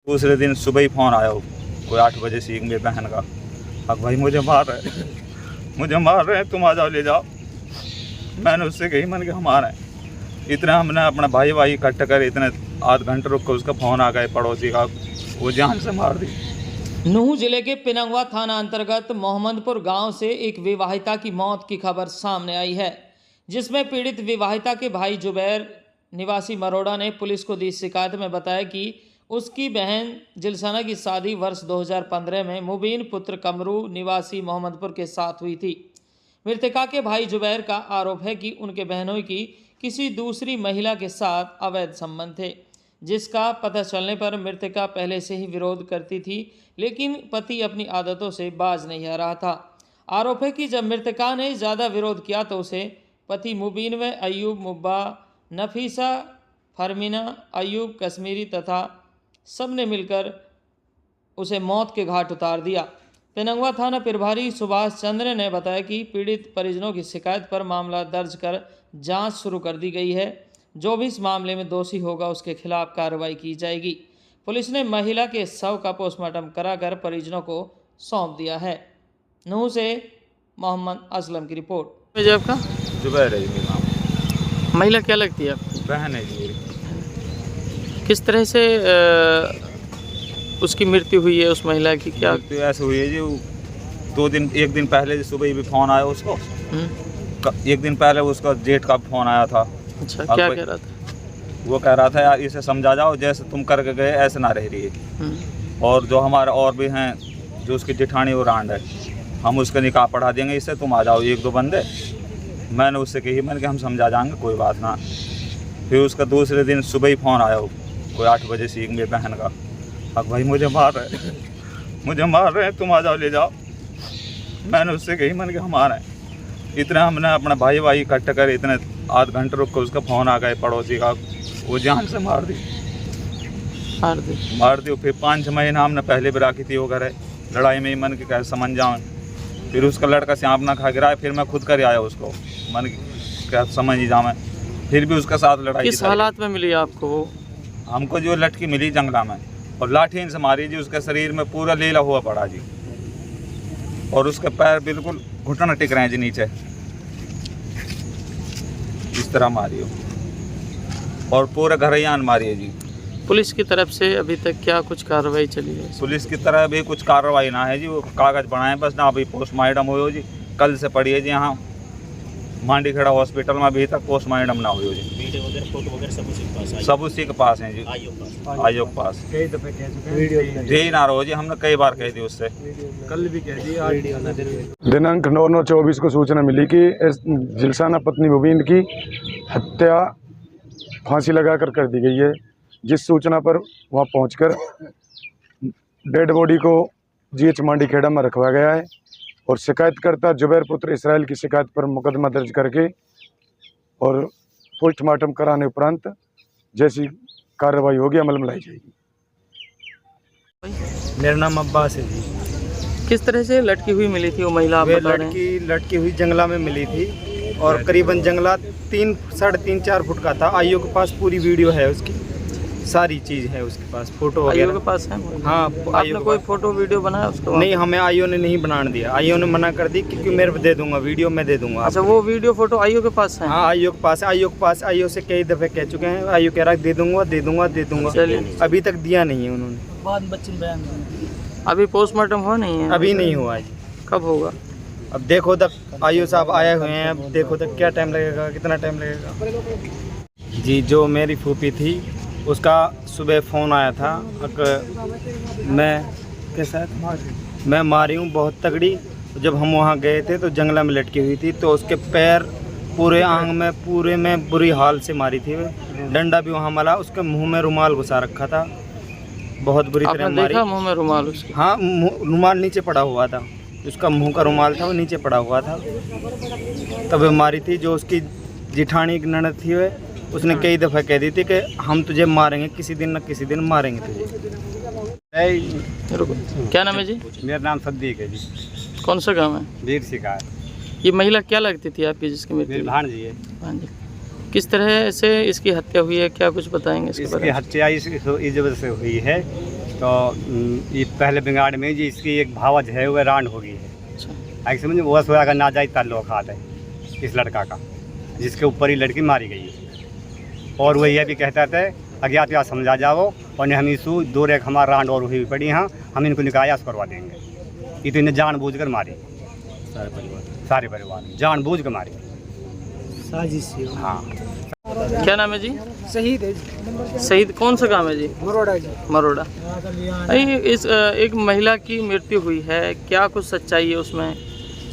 दूसरे दिन सुबह ही फ़ोन आया हो, कोई 8 बजे से मेरी बहन का, अब भाई मुझे मार रहे हैं, तुम आ जाओ ले जाओ। मैंने उससे कही, मैंने कहा हम आ रहे हैं। इतना हमने अपना भाई इकट्ठा कर, इतने आध घंटे रुक कर उसका फ़ोन आ गया पड़ोसी का, वो जान से मार दी। नूंह जिले के पिनंगवा थाना अंतर्गत मोहम्मदपुर गांव से एक विवाहिता की मौत की खबर सामने आई है, जिसमें पीड़ित विवाहिता के भाई जुबैर निवासी मरोड़ा ने पुलिस को दी शिकायत में बताया कि उसकी बहन जिलसाना की शादी वर्ष 2015 में मुबीन पुत्र कमरू निवासी मोहम्मदपुर के साथ हुई थी। मृतका के भाई जुबैर का आरोप है कि उनके बहनों की किसी दूसरी महिला के साथ अवैध संबंध थे, जिसका पता चलने पर मृतका पहले से ही विरोध करती थी, लेकिन पति अपनी आदतों से बाज नहीं आ रहा था। आरोप है कि जब मृतका ने ज़्यादा विरोध किया तो उसे पति मुबीन व अयूब, मुब्बा, नफीसा, फरमीना, अयूब कश्मीरी तथा सब ने मिलकर उसे मौत के घाट उतार दिया। पिनंगवा थाना प्रभारी सुभाष चंद्र ने बताया कि पीड़ित परिजनों की शिकायत पर मामला दर्ज कर जांच शुरू कर दी गई है। जो भी इस मामले में दोषी होगा उसके खिलाफ कार्रवाई की जाएगी। पुलिस ने महिला के शव का पोस्टमार्टम कराकर परिजनों को सौंप दिया है। नूंह से मोहम्मद असलम की रिपोर्ट। जी आपका? जुबैर है जी मेरा नाम। महिला क्या लगती है आपकी? बहन है जी मेरी। किस तरह से उसकी मृत्यु हुई है उस महिला की? क्या तो ऐसे हुई है जी, एक दिन पहले जी सुबह भी फ़ोन आया उसको। एक दिन पहले उसका जेठ का फ़ोन आया था। अच्छा, क्या कह रहा था? वो कह रहा था यार इसे समझा जाओ, जैसे तुम करके गए ऐसे ना रह रही है। और जो हमारे और भी हैं, जो उसकी जेठानी और रांड है, हम उसका निकाह पढ़ा देंगे, इससे तुम आ जाओ 1-2 बंदे। मैंने उससे कही, मैंने कहा हम समझा जाएंगे, कोई बात ना। फिर उसका दूसरे दिन सुबह ही फ़ोन आया हो, कोई 8 बजे से मेरी बहन का, अब भाई मुझे मार रहे हैं, तुम आ जाओ ले जाओ। मैंने उससे कही, मैंने कहा हम आ रहे हैं। इतना हमने अपना भाई इकट्ठा कर, इतने आध घंटे रुक कर उसका फ़ोन आ गया पड़ोसी का, वो जान से मार दी। फिर 5-6 महीना हमने पहले भी राखी थी वो घर है, लड़ाई में ही मन के कह समझ जाओ। फिर उसका लड़का सांप ना खा गिरा, फिर मैं खुद कर आया उसको, मन क्या समझ ही जाऊँ। फिर भी उसके साथ लड़ाई। किस हालात में मिली आपको वो? हमको जो लटकी मिली जंगला में, और लाठी से मारी जी, उसके शरीर में पूरा लीला हुआ पड़ा जी, और उसके पैर बिल्कुल घुटना टिक रहे हैं जी नीचे, इस तरह मारी हो, और पूरे घरयान मारी है जी। पुलिस की तरफ से अभी तक क्या कुछ कार्रवाई चली है? पुलिस की तरफ अभी कुछ कार्रवाई ना है जी, वो कागज बनाए बस ना, अभी पोस्टमार्टम हो जी, कल से पड़ी है जी यहाँ मांडी खेड़ा हॉस्पिटल में, अभी तक पोस्टमार्टम ना हो जी। वीडियो वगैरह फोटो वगैरह सब उसी के पास हैं जी, आयोग के पास। कई दफे कह चुके हैं जी ना रहो जी, हमने कई बार कह दी उससे, कल भी कह दी। दिनांक 9/9/24 को सूचना मिली कि जिलसाना पत्नी मुबीन की हत्या फांसी लगाकर कर दी गई है। जिस सूचना पर वहां पहुंचकर डेड बॉडी को GH मांडी खेड़ा में रखवा गया है, और शिकायतकर्ता जुबैर पुत्र इसराइल की शिकायत पर मुकदमा दर्ज करके और पोस्टमार्टम कराने उपरांत जैसी कार्रवाई होगी अमल में लाई जाएगी। मेरा नाम अब्बास है जी। किस तरह से लटकी हुई मिली थी वो महिला? आप बता रहे हैं। लटकी हुई जंगला में मिली थी, और करीबन जंगला 3-4.5 फुट का था। आईओ के पास पूरी वीडियो है, उसकी सारी चीज़ है उसके पास, फोटो आईओ वगैरह के पास है? हाँ, आपने कोई फोटो वीडियो बनाया उसको? नहीं, हमें आईओ ने नहीं बनाने दिया। आईओ ने मना कर दी, क्योंकि मेरे को दे दूंगा वीडियो, मैं दे दूंगा। अच्छा, वो वीडियो फोटो आईओ के पास है? हाँ, आईओ के पास है। आईओ से कई दफ़े कह चुके हैं, आईओ कह रहा है दे दूंगा। चलिए, अभी तक दिया नहीं है उन्होंने। अभी पोस्टमार्टम हुआ नहीं है? अभी नहीं हुआ है। कब होगा? अब देखो तक आईओ साहब आए हुए हैं, अब देखो तक क्या टाइम लगेगा, कितना टाइम लगेगा। जी, जो मेरी फूफी थी उसका सुबह फ़ोन आया था, मैं मारी हूँ बहुत तगड़ी। जब हम वहाँ गए थे तो जंगला में लटकी हुई थी, तो उसके पैर पूरे आंग में पूरे में बुरी हाल से मारी थी। डंडा भी वहाँ मला, उसके मुंह में रुमाल घुसा रखा था, बहुत बुरी तरह मारी। देखा मुंह में रुमाल उसके? हाँ, रुमाल नीचे पड़ा हुआ था, उसका मुंह का रुमाल था वो नीचे पड़ा हुआ था, तब वो मारी थी। जो उसकी जिठानी की ननद थी वह, उसने कई दफ़ा कह दी थी कि हम तुझे मारेंगे, किसी दिन न किसी दिन मारेंगे तुझे। क्या नाम है जी? मेरा नाम सद्दीक है जी। कौन सा गांव है? वीर शिकार। ये महिला क्या लगती थी आपकी जिसकी मृत्यु? भांजी है। भांजी। किस तरह से इसकी हत्या हुई है, क्या कुछ बताएंगे इसके बारे में? इसकी हत्या इस वजह से हुई है तो ये पहले बिगाड़ में जी इसकी एक भावज है वह रांड हो गई है। अच्छा। ऐसे समझ वो सोया का नाजायज ताल्लुक है इस लड़का का, जिसके ऊपर ही लड़की मारी गई है। और वह यह भी कहता था अज्ञात या समझा जाओ और हम इसू दो रेख हमारा रांड और हुई पड़ी हैं, हम इनको निकायास करवा देंगे। ये तो इन्हें जानबूझ कर मारी, सारे परिवार जानबूझ कर मारी, साजिश। हाँ। क्या नाम है जी? शहीद है जी, शहीद कौन सा गांव है जी? मरोड़ा जी। मरोड़ा। इस एक महिला की मृत्यु हुई है, क्या कुछ सच्चाई है उसमें?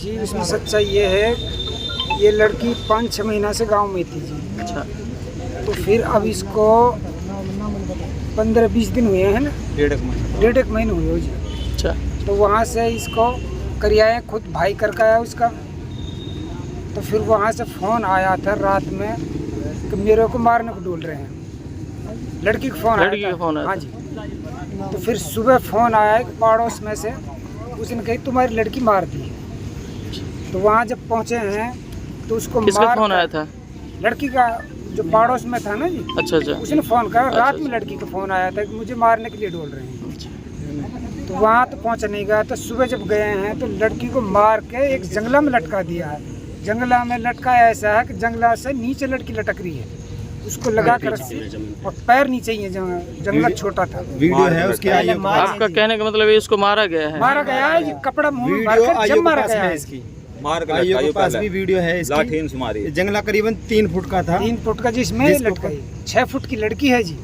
जी उसमें सच्चाई ये है, ये लड़की 5-6 महीना से गांव में थी जी। अच्छा। तो फिर अब इसको 15-20 दिन हुए हैं ना, 1.5 महीने हुए हो जी। अच्छा। तो वहाँ से इसको करियाए खुद भाई करके आया उसका। तो फिर वहाँ से फ़ोन आया था रात में कि मेरे को मारने को ढूंढ रहे हैं। लड़की का फ़ोन आया लड़की का था। फ़ोन आया हाँ जी। तो फिर सुबह फ़ोन आया कि पड़ोस में से, उसने कही तुम्हारी लड़की मार दी। तो वहाँ जब पहुँचे हैं तो उसको किसका फ़ोन आया था? लड़की का, जो पड़ोस में था ना जी। अच्छा अच्छा। उसने फ़ोन करा, अच्छा, रात में अच्छा। लड़की का फ़ोन आया था कि मुझे मारने के लिए ढूंढ रहे हैं। अच्छा। तो वहाँ तो पहुँच नहीं गया। तो सुबह जब गए हैं तो लड़की को मार के एक जंगला में लटका दिया है। जंगला में लटकाया ऐसा है कि जंगला से नीचे लड़की लटक रही है, उसको लगा कर रस्सी और पैर नीचे ही है, जंगला छोटा था। वीडियो है उसकी। आपका कहने का मतलब है इसको मारा गया है? मारा गया है, ये कपड़ा मुंह में भर कर जब मारा गया है। इसकी मार के भाइयों के लटकाई पास पहले। भी वीडियो है लाठी इसकी। से मारी। जंगला करीबन 3 फुट का था। 3 फुट का जिसमें जिसको लटकाई। 6 फुट की लड़की है जी,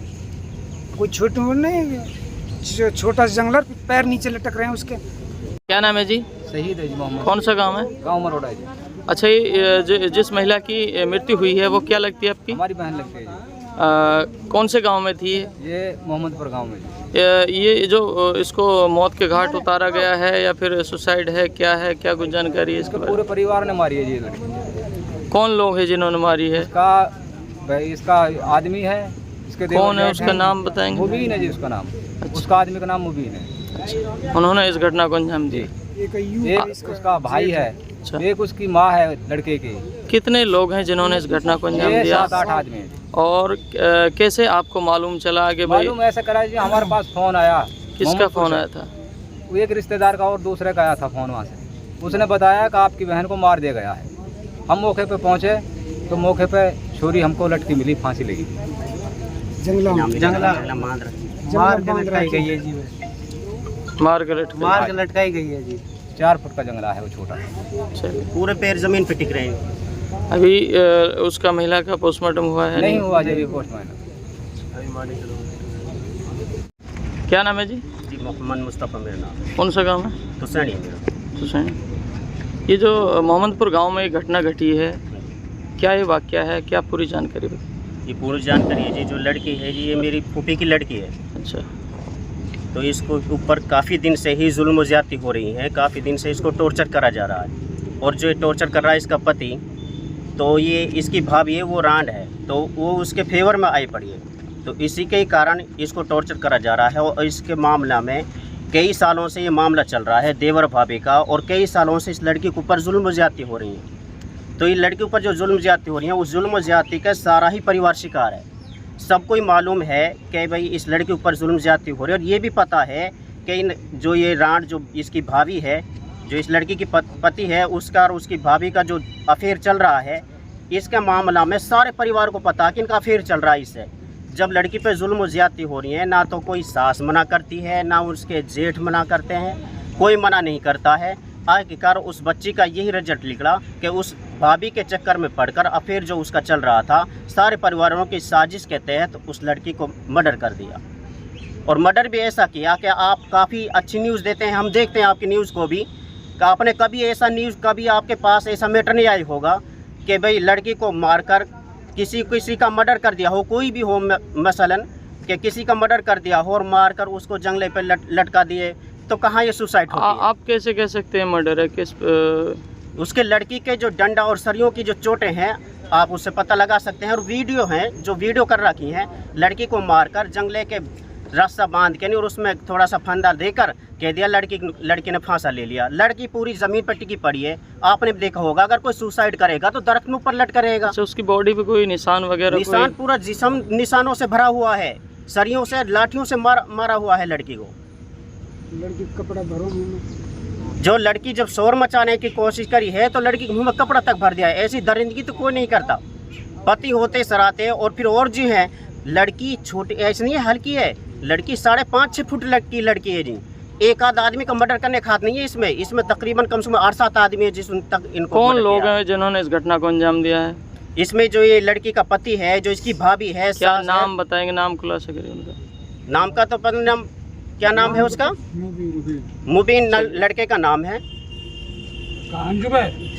कोई छोटी मोटी नहीं, छोटा सा जंगला, पैर नीचे लटक रहे हैं उसके। क्या नाम है जी? शहीद है जी मोहम्मद। कौन सा गांव है? गाँव मरोड़ा है जी। अच्छा, ये जिस महिला की मृत्यु हुई है वो क्या लगती है आपकी? हमारी बहन लगती है जी। कौन से गांव में थी? ये मोहम्मदपुर गाँव में जी। ये जो इसको मौत के घाट उतारा गया है या फिर सुसाइड है, क्या है, क्या कुछ जानकारी है इसके बारे में? पूरे परिवार ने मारी है जी ये लड़की। कौन लोग हैं जिन्होंने मारी है? इसका आदमी है, इसके कौन है, उसका नाम बताएंगे? मुबीन है जी उसका नाम। उसका आदमी का नाम मुबीन है। उन्होंने इस घटना को अंजाम दिया। एक उसका भाई है, अच्छा। एक उसकी माँ है लड़के की। कितने लोग हैं जिन्होंने इस घटना को अंजाम ये दिया? 7-8 आदमी हैं। और कैसे आपको मालूम चला कि भाई? मालूम ऐसा करा जी, हमारे पास फोन आया। किसका फोन आया था? वो एक रिश्तेदार का और दूसरे का आया था फोन वहाँ से। उसने बताया कि आपकी बहन को मार दिया गया है। हम मौके पे पहुँचे तो मौके पे छोरी हमको लटकी मिली, फांसी लगी। जंगला मार के लटकाई गई है जी। मार के लटकाई गई है जी। 4 फुट का जंगला है वो छोटा। चलिए। पूरे पैर जमीन पे टिक रहे हैं। अभी उसका महिला का पोस्टमार्टम हुआ है? नहीं हुआ जी पोस्टमार्टम। क्या नाम है जी? जी मोहम्मद मुस्तफ़ा मेरा नाम है। कौन सा गांव है? हुसैनी है मेरा। हुसैन। ये जो मोहम्मदपुर गांव में एक घटना घटी है, क्या ये वाकया है, क्या पूरी जानकारी बताइए? ये पूरी जानकारी है जी, जो लड़की है जी ये मेरी फूफी की लड़की है। अच्छा। तो इसको ऊपर काफ़ी दिन से ही जुल्म व ज़्यादती हो रही है, काफ़ी दिन से इसको टॉर्चर करा जा रहा है। और जो टॉर्चर कर रहा है इसका पति, तो ये इसकी भाभी है वो रांड है, तो वो उसके फेवर में आई पड़ी है। तो इसी के कारण इसको टॉर्चर करा जा रहा है। और इसके मामला में कई सालों से ये मामला चल रहा है देवर भाभी का, और कई सालों से इस लड़की के ऊपर जुल्म व ज़्यादती हो रही है। तो ये लड़की ऊपर जो जुल्म ज़्यादती हो रही है, उस जुल्म ज़्यादती का सारा ही परिवार शिकार है। सबको ही मालूम है कि भाई इस लड़की के ऊपर जुल्म ज़्यादती हो रही है। और ये भी पता है कि जो ये रांड जो इसकी भाभी है, जो इस लड़की की पति है, उसका और उसकी भाभी का जो अफेयर चल रहा है, इसके मामला में सारे परिवार को पता है कि इनका अफेयर चल रहा है इससे। जब लड़की पे जुल्म ज़्यादती हो रही है, ना तो कोई सास मना करती है, ना उसके जेठ मना करते हैं, कोई मना नहीं करता है। आखिरकार उस बच्ची का यही रिजल्ट निकला कि उस भाभी के चक्कर में पड़कर अफेयर जो उसका चल रहा था, सारे परिवारों की साजिश के तहत उस लड़की को मर्डर कर दिया। और मर्डर भी ऐसा किया कि आप काफ़ी अच्छी न्यूज़ देते हैं, हम देखते हैं आपकी न्यूज़ को भी, कि आपने कभी ऐसा न्यूज़, कभी आपके पास ऐसा मैटर नहीं आया होगा कि भाई लड़की को मारकर किसी का मर्डर कर दिया हो, कोई भी हो, मसलन कि किसी का मर्डर कर दिया हो और मारकर उसको जंगले पे लटका दिए, तो कहाँ ये सुसाइड होती है? आप कैसे कह सकते हैं मर्डर है? किस उसके लड़की के जो डंडा और सरियों की जो चोटें हैं, आप उससे पता लगा सकते हैं। और वीडियो हैं, जो वीडियो कर रखी हैं, लड़की को मारकर जंगले के रास्ता बांध के नहीं, और उसमें थोड़ा सा फंदा देकर कह दिया लड़की ने फांसा ले लिया। लड़की पूरी ज़मीन पर टिकी पड़ी है। आपने देखा होगा, अगर कोई सुसाइड करेगा तो दरख्त में ऊपर लटका रहेगा। अच्छा, उसकी बॉडी पे कोई निशान वगैरह? निशान पूरा जिस्म निशानों से भरा हुआ है। सरियों से लाठियों से मारा हुआ है लड़की को। लड़की का कपड़ा भरो मुंह में। जो लड़की जब शोर मचाने की कोशिश करी है तो लड़की के मुंह में कपड़ा तक भर दिया है। ऐसी दरिंदगी तो कोई नहीं करता। पति होते सराते। और फिर और जी है, लड़की छोटी ऐसी नहीं है, हल्की है लड़की, 5.5-6 फुट की लड़की है जी। एक आध आदमी का मर्डर करने खात नहीं है इसमें तकरीबन कम से कम 8-7 आदमी है जिस तक इनको। कौन लोग हैं जिन्होंने इस घटना को अंजाम दिया है? इसमें जो ये लड़की का पति है, जो इसकी भाभी है। क्या नाम बताएंगे, नाम खुलासा करिए उनका। नाम का तो पता नाम, क्या नाम है उसका? मुबीन लड़के का नाम है। कहाँ जुबैर?